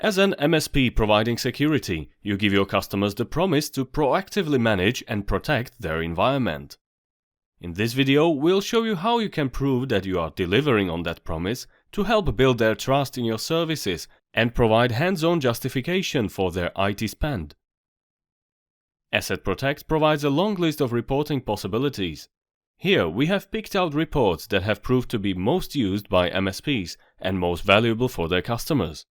As an MSP providing security, you give your customers the promise to proactively manage and protect their environment. In this video, we'll show you how you can prove that you are delivering on that promise to help build their trust in your services and provide hands-on justification for their IT spend. ESET Protect provides a long list of reporting possibilities. Here we have picked out reports that have proved to be most used by MSPs and most valuable for their customers.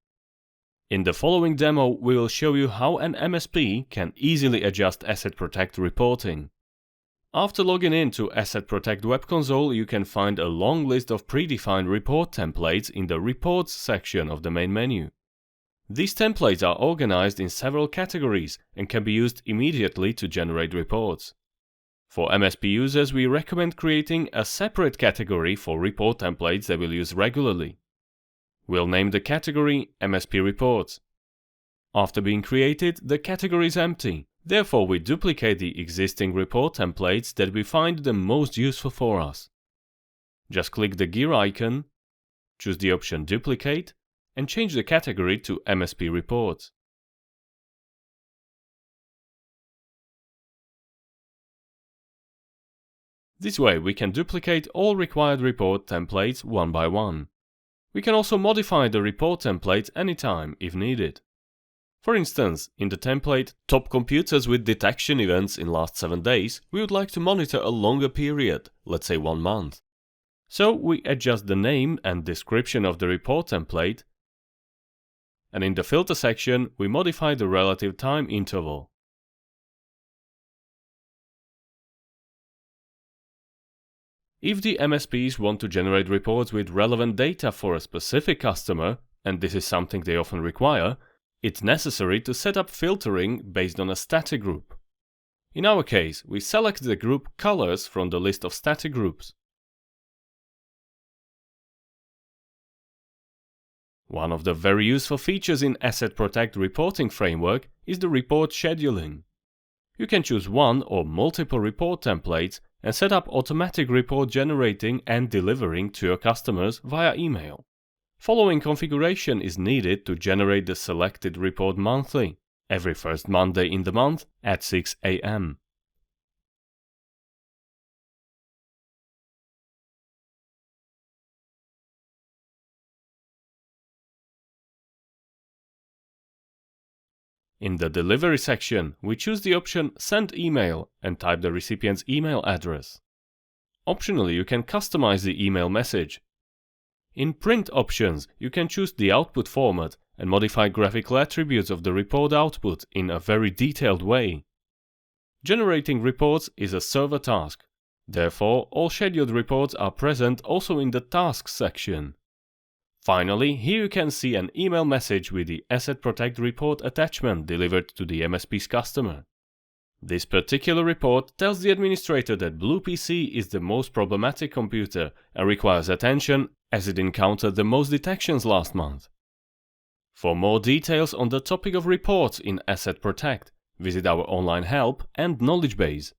In the following demo, we will show you how an MSP can easily adjust ESET Protect reporting. After logging in to ESET Protect web console, you can find a long list of predefined report templates in the Reports section of the main menu. These templates are organized in several categories and can be used immediately to generate reports. For MSP users, we recommend creating a separate category for report templates they will use regularly. We'll name the category MSP Reports. After being created, the category is empty. Therefore, we duplicate the existing report templates that we find the most useful for us. Just click the gear icon, choose the option Duplicate, and change the category to MSP Reports. This way, we can duplicate all required report templates one by one. We can also modify the report templates anytime if needed. For instance, in the template Top Computers with Detection Events in last 7 days, we would like to monitor a longer period, let's say 1 month. So we adjust the name and description of the report template, and in the filter section we modify the relative time interval. If the MSPs want to generate reports with relevant data for a specific customer, and this is something they often require, it's necessary to set up filtering based on a static group. In our case, we select the group Colors from the list of static groups. One of the very useful features in ESET Protect reporting framework is the report scheduling. You can choose one or multiple report templates and set up automatic report generating and delivering to your customers via email. Following configuration is needed to generate the selected report monthly, every first Monday in the month at 6 a.m. In the delivery section, we choose the option Send Email and type the recipient's email address. Optionally, you can customize the email message. In Print options, you can choose the output format and modify graphical attributes of the report output in a very detailed way. Generating reports is a server task. Therefore, all scheduled reports are present also in the Tasks section. Finally, here you can see an email message with the ESET Protect report attachment delivered to the MSP's customer. This particular report tells the administrator that Blue PC is the most problematic computer and requires attention as it encountered the most detections last month. For more details on the topic of reports in ESET Protect, visit our online help and knowledge base.